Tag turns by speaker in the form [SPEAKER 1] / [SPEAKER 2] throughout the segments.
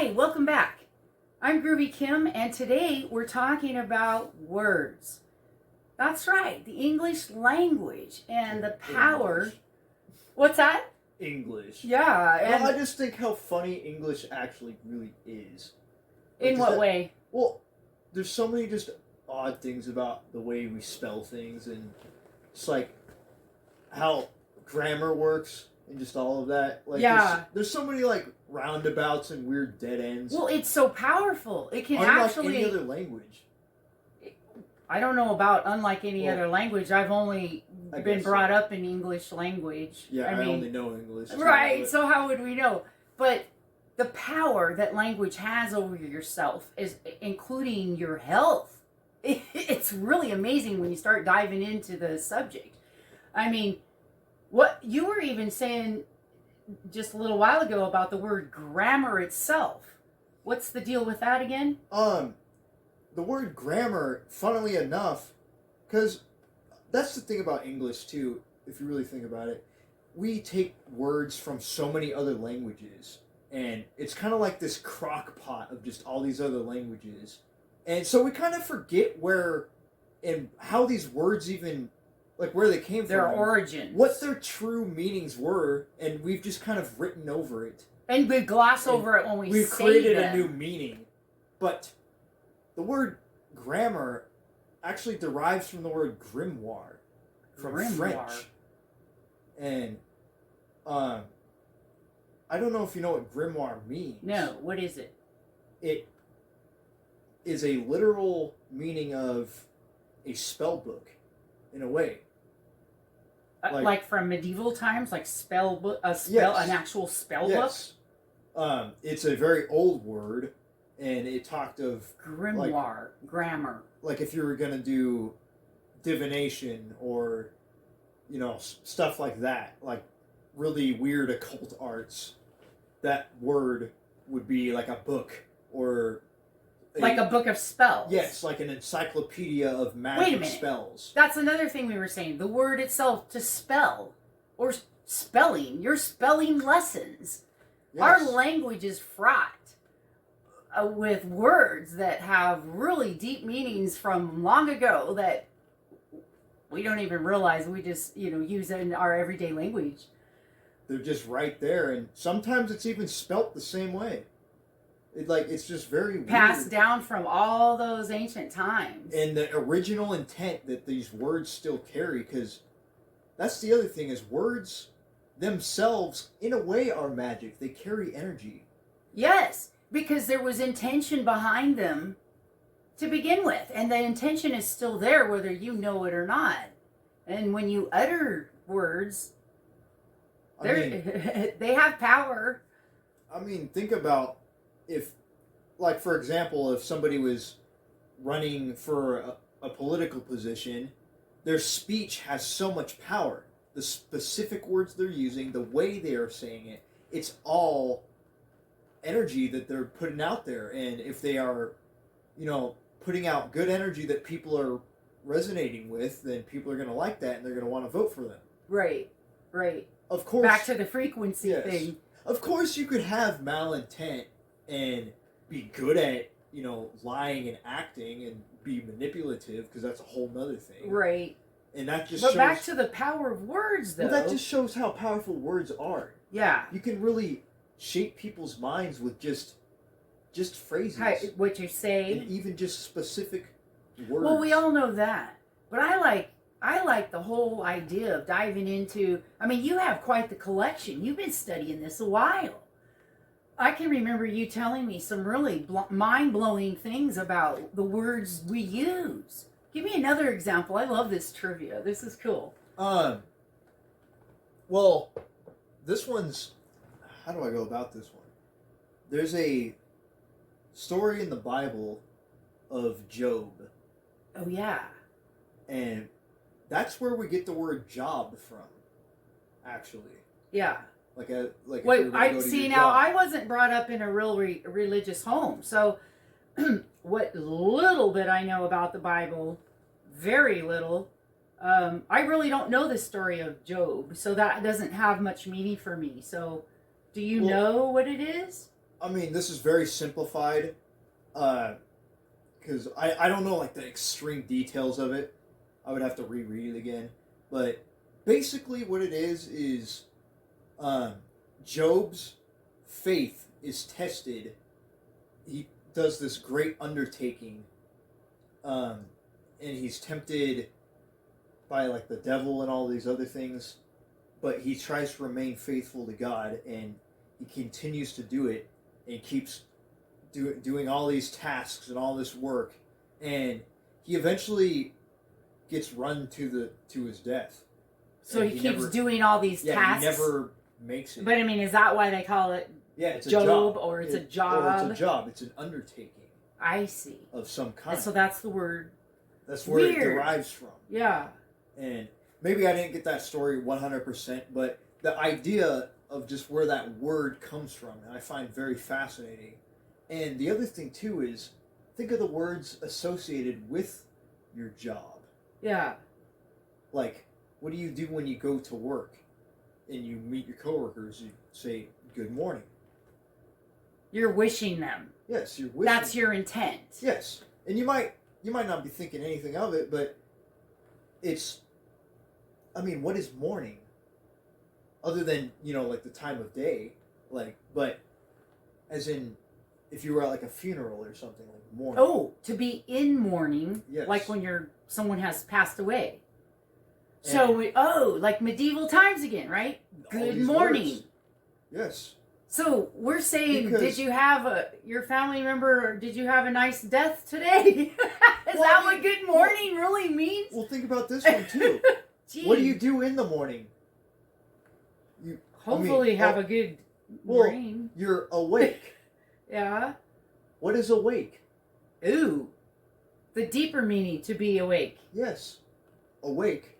[SPEAKER 1] Hi, welcome back. I'm Groovy Kim, and today we're talking about words. That's right, the English language and the power.
[SPEAKER 2] English.
[SPEAKER 1] What's that?
[SPEAKER 2] English.
[SPEAKER 1] Yeah, and
[SPEAKER 2] Well, I just think how funny English actually really is.
[SPEAKER 1] in what way?
[SPEAKER 2] Well, there's so many just odd things about the way we spell things, and it's like how grammar works and just all of that. Like,
[SPEAKER 1] Yeah.
[SPEAKER 2] there's so many like roundabouts and weird dead ends.
[SPEAKER 1] Well, it's so powerful. It can
[SPEAKER 2] Unlike
[SPEAKER 1] actually.
[SPEAKER 2] any other language.
[SPEAKER 1] I don't know about unlike any
[SPEAKER 2] Well,
[SPEAKER 1] other language. I've only
[SPEAKER 2] I
[SPEAKER 1] been
[SPEAKER 2] guess
[SPEAKER 1] brought
[SPEAKER 2] so.
[SPEAKER 1] up in English language.
[SPEAKER 2] Yeah, I
[SPEAKER 1] mean,
[SPEAKER 2] only know English. too,
[SPEAKER 1] right,
[SPEAKER 2] but-
[SPEAKER 1] so how would we know? But the power that language has over yourself is including your health. It's really amazing when you start diving into the subject. I mean, what you were even saying just a little while ago about the word grammar itself. What's the deal with that again?
[SPEAKER 2] The word grammar, funnily enough, because that's the thing about English too, if you really think about it. We take words from so many other languages, and it's kind of like this crock pot of just all these other languages. And so we kind of forget where and how these words even, like where they came
[SPEAKER 1] Their
[SPEAKER 2] from.
[SPEAKER 1] origins.
[SPEAKER 2] What their true meanings were, and we've just kind of written over it.
[SPEAKER 1] And we gloss
[SPEAKER 2] And
[SPEAKER 1] over it when we
[SPEAKER 2] we've
[SPEAKER 1] say
[SPEAKER 2] created
[SPEAKER 1] them.
[SPEAKER 2] a new meaning. But the word grammar actually derives from the word grimoire, from
[SPEAKER 1] Grimoire.
[SPEAKER 2] French. And I don't know if you know what grimoire means.
[SPEAKER 1] No, what is it?
[SPEAKER 2] It is a literal meaning of a spell book, in a way.
[SPEAKER 1] Like from medieval times, like spell book,
[SPEAKER 2] Yes.
[SPEAKER 1] an actual spell
[SPEAKER 2] Yes. It's a very old word, and it talked of
[SPEAKER 1] book. Grimoire, grammar.
[SPEAKER 2] like if you were going to do divination or, stuff like that, like really weird occult arts, that word would be like a book or
[SPEAKER 1] Like a book of spells.
[SPEAKER 2] Yes, like an encyclopedia of
[SPEAKER 1] Wait a
[SPEAKER 2] magic
[SPEAKER 1] minute.
[SPEAKER 2] spells.
[SPEAKER 1] That's another thing we were saying. The word itself, to spell, or spelling, your spelling lessons.
[SPEAKER 2] Yes.
[SPEAKER 1] Our language is fraught with words that have really deep meanings from long ago that we don't even realize. We just, use it in our everyday language.
[SPEAKER 2] They're just right there, and sometimes it's even spelt the same way. It's just very
[SPEAKER 1] Passed
[SPEAKER 2] weird.
[SPEAKER 1] down from all those ancient times.
[SPEAKER 2] And the original intent that these words still carry, because that's the other thing, is words themselves, in a way, are magic. They carry energy.
[SPEAKER 1] Yes, because there was intention behind them to begin with. And the intention is still there whether you know it or not. And when you utter words, they have power.
[SPEAKER 2] I mean, think about if, like, for example, if somebody was running for a political position, their speech has so much power. The specific words they're using, the way they are saying it, it's all energy that they're putting out there. And if they are, putting out good energy that people are resonating with, then people are going to like that and they're going to want to vote for them.
[SPEAKER 1] Right.
[SPEAKER 2] Of course.
[SPEAKER 1] Back to the frequency
[SPEAKER 2] Yes.
[SPEAKER 1] thing.
[SPEAKER 2] Of course you could have malintent and be good at, lying and acting and be manipulative, because that's a whole nother thing.
[SPEAKER 1] Right.
[SPEAKER 2] And that just
[SPEAKER 1] But
[SPEAKER 2] shows...
[SPEAKER 1] back to the power of words, though.
[SPEAKER 2] Well, that just shows how powerful words are.
[SPEAKER 1] Yeah.
[SPEAKER 2] You can really shape people's minds with just phrases.
[SPEAKER 1] What you say.
[SPEAKER 2] And even just specific words.
[SPEAKER 1] Well, we all know that. But I like the whole idea of diving into... I mean, you have quite the collection. You've been studying this a while. I can remember you telling me some really mind-blowing things about the words we use. Give me another example. I love this trivia. This is cool.
[SPEAKER 2] Well, this one's... How do I go about this one? There's a story in the Bible of Job.
[SPEAKER 1] Oh, yeah.
[SPEAKER 2] And that's where we get the word job from, actually.
[SPEAKER 1] Yeah.
[SPEAKER 2] Like if
[SPEAKER 1] Wait,
[SPEAKER 2] you were gonna
[SPEAKER 1] I
[SPEAKER 2] go to
[SPEAKER 1] see
[SPEAKER 2] your
[SPEAKER 1] now.
[SPEAKER 2] job.
[SPEAKER 1] I wasn't brought up in a real religious home, so what little bit I know about the Bible, very little. I really don't know the story of Job, so that doesn't have much meaning for me. So, do you know what it is?
[SPEAKER 2] I mean, this is very simplified, because I don't know like the extreme details of it. I would have to reread it again. But basically, what it is Job's faith is tested. He does this great undertaking, and he's tempted by like the devil and all these other things, but he tries to remain faithful to God, and he continues to do it, and keeps doing all these tasks and all this work, and he eventually gets run to his death.
[SPEAKER 1] So he keeps doing all these tasks.
[SPEAKER 2] He never makes it.
[SPEAKER 1] But I mean, is that why they call it
[SPEAKER 2] it's a
[SPEAKER 1] Job,
[SPEAKER 2] job,
[SPEAKER 1] or it's a job?
[SPEAKER 2] Or it's a job. It's an undertaking.
[SPEAKER 1] I see.
[SPEAKER 2] Of some kind.
[SPEAKER 1] And so that's the word.
[SPEAKER 2] That's where it derives from.
[SPEAKER 1] Yeah.
[SPEAKER 2] And maybe I didn't get that story 100%, but the idea of just where that word comes from, I find very fascinating. And the other thing too is, think of the words associated with your job.
[SPEAKER 1] Yeah.
[SPEAKER 2] Like, what do you do when you go to work and you meet your coworkers? You say, good morning.
[SPEAKER 1] You're wishing them.
[SPEAKER 2] Yes, you're wishing.
[SPEAKER 1] That's your intent.
[SPEAKER 2] Yes. And you might not be thinking anything of it, but it's, I mean, what is morning? Other than, like the time of day, but as in, if you were at like a funeral or something, like mourning.
[SPEAKER 1] Oh, to be in mourning,
[SPEAKER 2] yes.
[SPEAKER 1] Like when someone has passed away. And so, like medieval times again, right? Good morning.
[SPEAKER 2] Words. Yes.
[SPEAKER 1] So we're saying, did you have your family member, or did you have a nice death today? Is that what good morning really means?
[SPEAKER 2] Well, think about this one too. What do you do in the morning? You
[SPEAKER 1] hopefully have a good morning.
[SPEAKER 2] You're awake.
[SPEAKER 1] Yeah.
[SPEAKER 2] What is awake?
[SPEAKER 1] Ooh. The deeper meaning, to be awake.
[SPEAKER 2] Yes. Awake.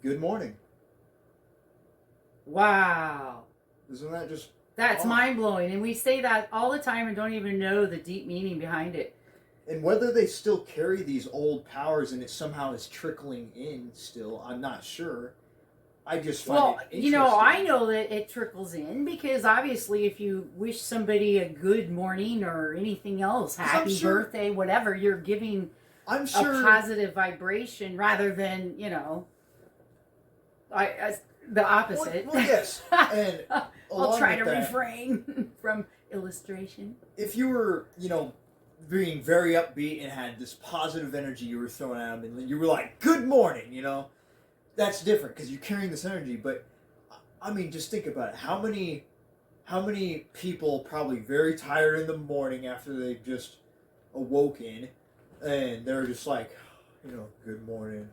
[SPEAKER 2] Good morning.
[SPEAKER 1] Wow.
[SPEAKER 2] Isn't that just...
[SPEAKER 1] That's mind-blowing. And we say that all the time and don't even know the deep meaning behind it.
[SPEAKER 2] And whether they still carry these old powers and it somehow is trickling in still, I'm not sure. I just find it interesting.
[SPEAKER 1] I know that it trickles in because obviously if you wish somebody a good morning or anything else, happy birthday, whatever, you're giving a positive vibration rather than, the opposite.
[SPEAKER 2] Well, yes. And
[SPEAKER 1] I'll try to refrain from illustration.
[SPEAKER 2] If you were, being very upbeat and had this positive energy you were throwing at them, and you were like, good morning, that's different because you're carrying this energy. But I mean, just think about it. How many people probably very tired in the morning after they've just awoken, and they're just like, good morning,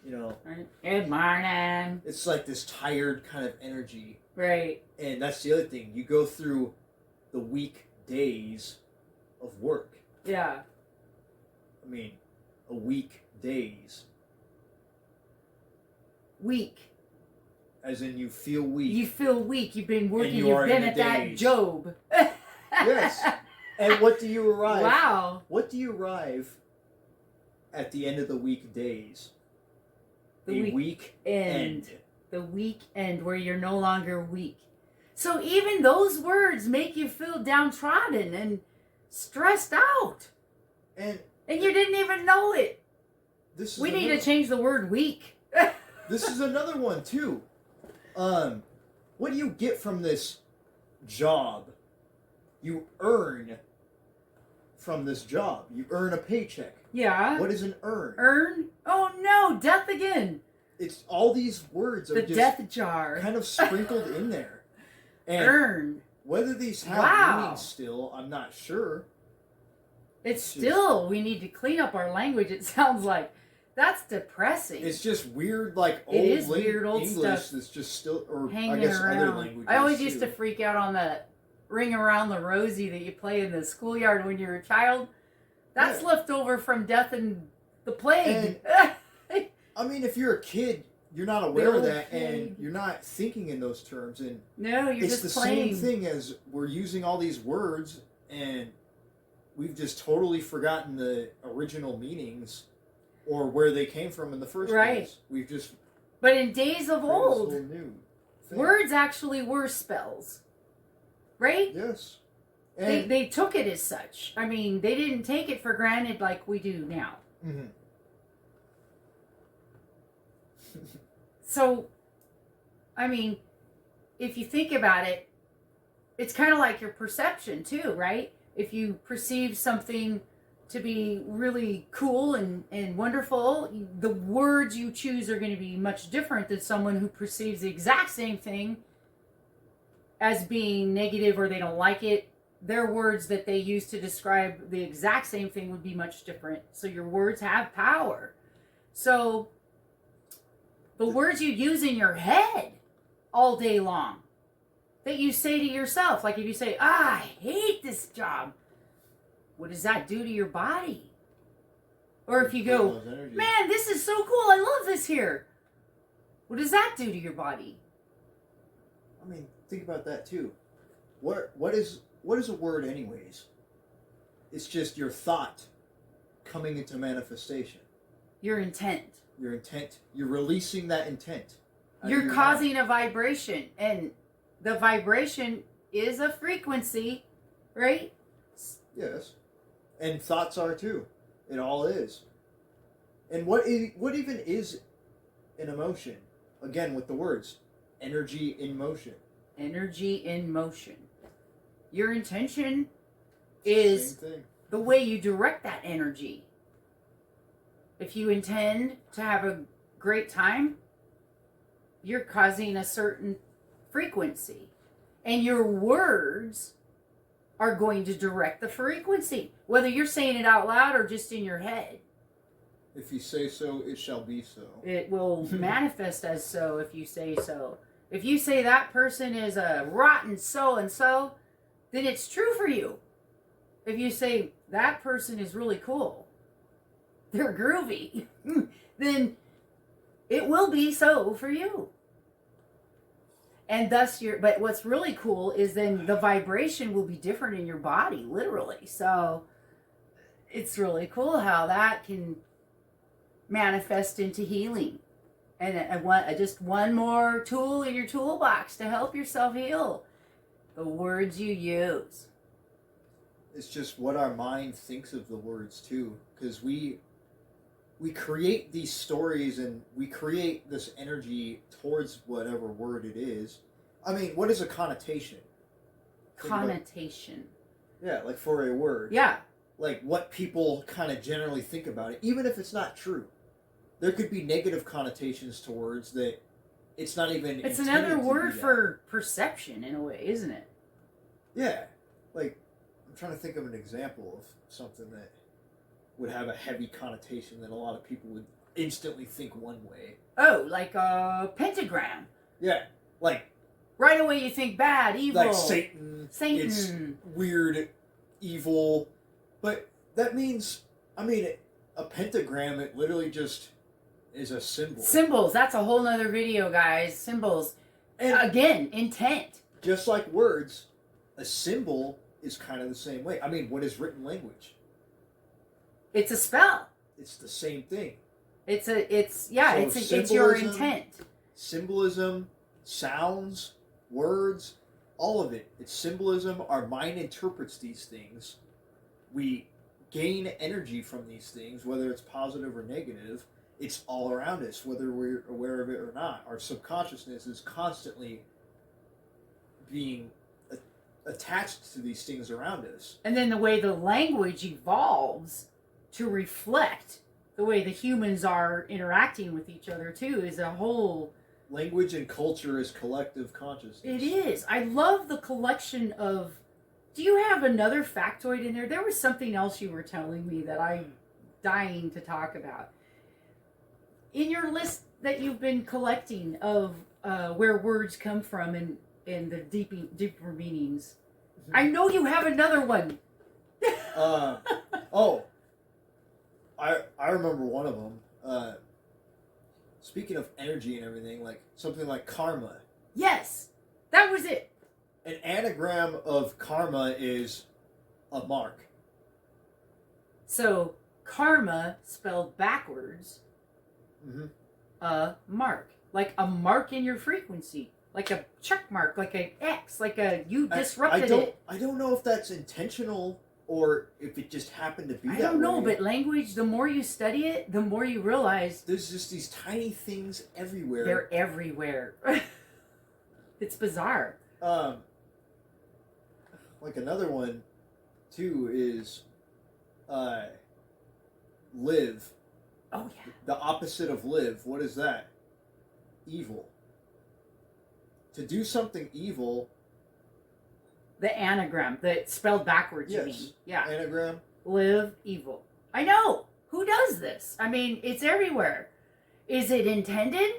[SPEAKER 1] Good morning.
[SPEAKER 2] It's like this tired kind of energy,
[SPEAKER 1] right?
[SPEAKER 2] And that's the other thing. You go through the weekdays of work.
[SPEAKER 1] Yeah.
[SPEAKER 2] I mean, a weekdays.
[SPEAKER 1] Weak.
[SPEAKER 2] As in you feel weak.
[SPEAKER 1] You feel weak. You've been working. You've been at that Job.
[SPEAKER 2] Yes. And what do you arrive?
[SPEAKER 1] Wow.
[SPEAKER 2] What do you arrive at the end of the weekdays? The week end.
[SPEAKER 1] The week end where you're no longer weak. So even those words make you feel downtrodden and stressed out. And you didn't even know it. We need to change the word weak.
[SPEAKER 2] This is another one too. What do you get from this job? You earn from this job. You earn a paycheck.
[SPEAKER 1] Yeah.
[SPEAKER 2] What is an earn?
[SPEAKER 1] Earn? Oh no, death again.
[SPEAKER 2] It's all these words are
[SPEAKER 1] the
[SPEAKER 2] just
[SPEAKER 1] death jar
[SPEAKER 2] kind of sprinkled in there. And
[SPEAKER 1] earn.
[SPEAKER 2] Whether these have meaning still, I'm not sure.
[SPEAKER 1] It's still, we need to clean up our language, it sounds like. That's depressing.
[SPEAKER 2] It's just weird, like old,
[SPEAKER 1] old
[SPEAKER 2] English
[SPEAKER 1] stuff
[SPEAKER 2] that's just still, or
[SPEAKER 1] hanging
[SPEAKER 2] I guess
[SPEAKER 1] around.
[SPEAKER 2] other languages.
[SPEAKER 1] I always used to freak out on the Ring Around the Rosie that you play in the schoolyard when you're a child. That's left over from Death and the Plague.
[SPEAKER 2] And, I mean, if you're a kid, you're not aware of that, and you're not thinking in those terms. And
[SPEAKER 1] no, you're just playing.
[SPEAKER 2] It's the same thing as we're using all these words, and we've just totally forgotten the original meanings or where they came from in the first place. We've just... But
[SPEAKER 1] in days of old, words actually were spells. right?
[SPEAKER 2] Yes.
[SPEAKER 1] They,
[SPEAKER 2] And
[SPEAKER 1] they took it as such. I mean, they didn't take it for granted like we do now.
[SPEAKER 2] mhm.
[SPEAKER 1] So, I mean, if you think about it, it's kind of like your perception too, right? If you perceive something to be really cool and wonderful, the words you choose are going to be much different than someone who perceives the exact same thing as being negative or they don't like it. Their words that they use to describe the exact same thing would be much different. So your words have power. So the words you use in your head all day long, that you say to yourself, like if you say, I hate this job, what does that do to your body? Or if you go, man, this is so cool, I love this here, what does that do to your body?
[SPEAKER 2] I mean, think about that too. What is a word anyways? It's just your thought coming into manifestation.
[SPEAKER 1] Your intent.
[SPEAKER 2] Your intent. You're releasing that intent.
[SPEAKER 1] You're causing a vibration, and the vibration is a frequency, right?
[SPEAKER 2] Yes. And thoughts are too. It all is. And what even is an emotion? Again, with the words, energy in motion.
[SPEAKER 1] Energy in motion. Your intention is
[SPEAKER 2] Same thing.
[SPEAKER 1] the way you direct that energy. If you intend to have a great time, you're causing a certain frequency. And your words are going to direct the frequency, whether you're saying it out loud or just in your head.
[SPEAKER 2] If you say so, it shall be so.
[SPEAKER 1] It will manifest as so if you say so. If you say that person is a rotten so-and-so, then it's true for you. If you say that person is really cool, they're groovy, then it will be so for you. And thus but what's really cool is then the vibration will be different in your body, literally. So it's really cool how that can manifest into healing. And just one more tool in your toolbox to help yourself heal. The words you use.
[SPEAKER 2] It's just what our mind thinks of the words too, because we create these stories and we create this energy towards whatever word it is. I mean, what is a connotation?
[SPEAKER 1] Connotation.
[SPEAKER 2] Yeah, like for a word.
[SPEAKER 1] Yeah.
[SPEAKER 2] Like what people kind of generally think about it, even if it's not true. There could be negative connotations to words that it's not even.
[SPEAKER 1] It's another word for perception in a way, isn't it?
[SPEAKER 2] Yeah. Like, I'm trying to think of an example of something that would have a heavy connotation that a lot of people would instantly think one way.
[SPEAKER 1] Oh, like a pentagram.
[SPEAKER 2] Yeah, like
[SPEAKER 1] right away you think bad, evil.
[SPEAKER 2] Like Satan. It's weird, evil. But that means, I mean, a pentagram, it literally just is a symbol.
[SPEAKER 1] Symbols, that's a whole nother video, guys. Symbols. And again, intent. Just like words,
[SPEAKER 2] a symbol is kind of the same way. I mean, what is written language?
[SPEAKER 1] It's a spell.
[SPEAKER 2] It's the same thing.
[SPEAKER 1] It's your intent.
[SPEAKER 2] Symbolism, sounds, words, all of it. It's symbolism. Our mind interprets these things. We gain energy from these things, whether it's positive or negative. It's all around us, whether we're aware of it or not. Our subconsciousness is constantly being attached to these things around us.
[SPEAKER 1] And then the way the language evolves to reflect the way the humans are interacting with each other too is a whole...
[SPEAKER 2] Language and culture is collective consciousness.
[SPEAKER 1] It is. I love the collection of... Do you have another factoid in there? There was something else you were telling me that I'm dying to talk about. In your list that you've been collecting of where words come from and the deeper meanings, I know you have another one.
[SPEAKER 2] I remember one of them. Speaking of energy and everything, like something like karma.
[SPEAKER 1] Yes, that was it.
[SPEAKER 2] An anagram of karma is a mark.
[SPEAKER 1] So karma spelled backwards, a mark, like a mark in your frequency. like a check mark, like a X, like a you disrupted it.
[SPEAKER 2] I don't know if that's intentional or if it just happened to be that way.
[SPEAKER 1] I don't know, but language, the more you study it, the more you realize
[SPEAKER 2] there's just these tiny things everywhere.
[SPEAKER 1] They're everywhere. It's bizarre.
[SPEAKER 2] Like another one too is live.
[SPEAKER 1] Oh yeah.
[SPEAKER 2] The opposite of live, what is that? Evil. To do something evil.
[SPEAKER 1] The anagram, the spelled backwards,
[SPEAKER 2] yes.
[SPEAKER 1] You mean. Yeah.
[SPEAKER 2] Anagram.
[SPEAKER 1] Live evil. I know. Who does this? I mean, it's everywhere. Is it intended?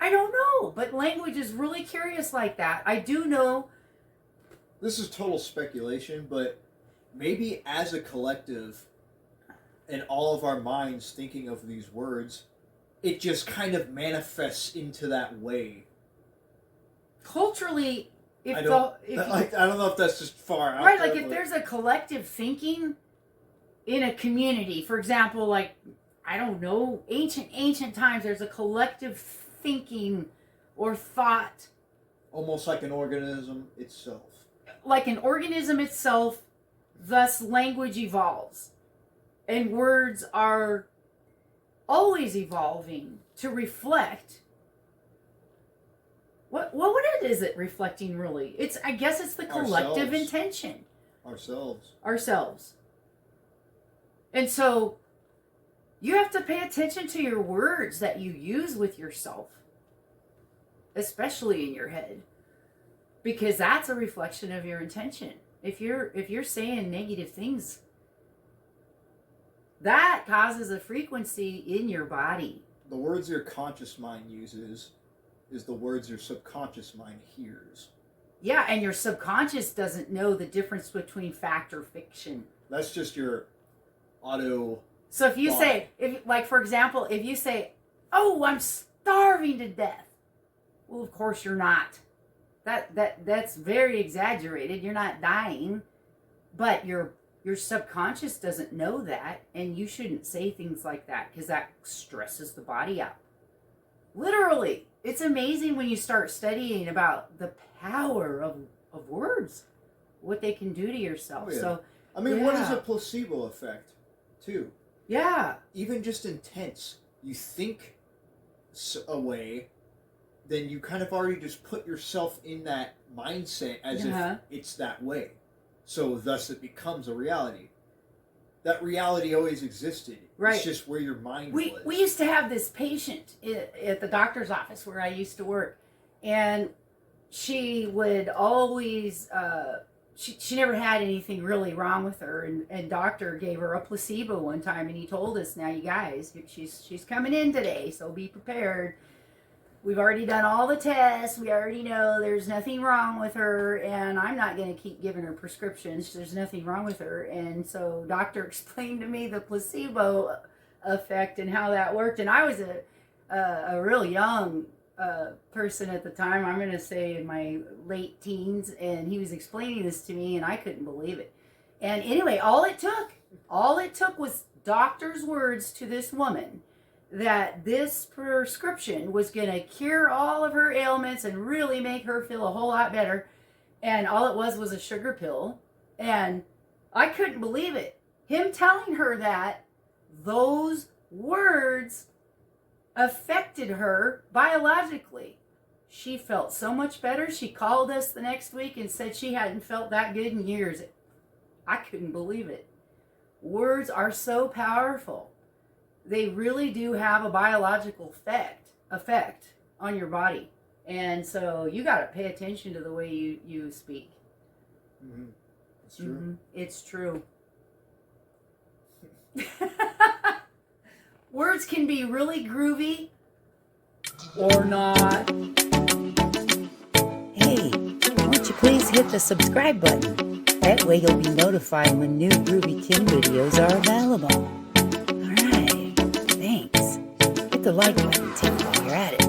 [SPEAKER 1] I don't know. But language is really curious like that. I do know.
[SPEAKER 2] This is total speculation, but maybe as a collective and all of our minds thinking of these words, it just kind of manifests into that way.
[SPEAKER 1] Culturally,
[SPEAKER 2] I don't know if that's just far out.
[SPEAKER 1] Right, like if there's a collective thinking in a community, for example, like, I don't know, ancient times, there's a collective thinking or thought.
[SPEAKER 2] Almost like an organism itself.
[SPEAKER 1] Like an organism itself, thus language evolves. And words are always evolving to reflect. What is it reflecting really? I guess it's the collective intention. Ourselves. And so you have to pay attention to your words that you use with yourself, especially in your head, because that's a reflection of your intention. If you're saying negative things, that causes a frequency in your body.
[SPEAKER 2] The words your conscious mind uses is the words your subconscious mind hears.
[SPEAKER 1] Yeah, and your subconscious doesn't know the difference between fact or fiction.
[SPEAKER 2] That's just your auto.
[SPEAKER 1] So if you say, for example, if you say, "Oh, I'm starving to death," well, of course you're not. That's very exaggerated. You're not dying, but your subconscious doesn't know that, and you shouldn't say things like that because that stresses the body out. Literally. It's amazing when you start studying about the power of words, what they can do to yourself. Oh, yeah. So,
[SPEAKER 2] I mean, what is a placebo effect, too?
[SPEAKER 1] Yeah.
[SPEAKER 2] Even just intense. You think a way, then you kind of already just put yourself in that mindset as if it's that way. So thus it becomes a reality. That reality always existed.
[SPEAKER 1] Right.
[SPEAKER 2] It's just where your mind was.
[SPEAKER 1] We used to have this patient at the doctor's office where I used to work. And she would always, she never had anything really wrong with her. And doctor gave her a placebo one time. And he told us, now you guys, she's coming in today, so be prepared. We've already done all the tests. We already know there's nothing wrong with her, and I'm not going to keep giving her prescriptions. There's nothing wrong with her. And so doctor explained to me the placebo effect and how that worked. And I was a real young person at the time. I'm going to say in my late teens, and he was explaining this to me, and I couldn't believe it. And anyway, all it took was doctor's words to this woman that this prescription was going to cure all of her ailments and really make her feel a whole lot better. And all it was a sugar pill. And I couldn't believe it. Him telling her that those words affected her biologically. She felt so much better. She called us the next week and said she hadn't felt that good in years. I couldn't believe it. Words are so powerful. They really do have a biological effect on your body. And so you got to pay attention to the way you speak.
[SPEAKER 2] Mm-hmm. It's true.
[SPEAKER 1] Mm-hmm. It's true. Words can be really groovy or not. Hey, won't you please hit the subscribe button? That way you'll be notified when new Groovy Kim videos are available. Alright, thanks. Hit the like button too while you're at it.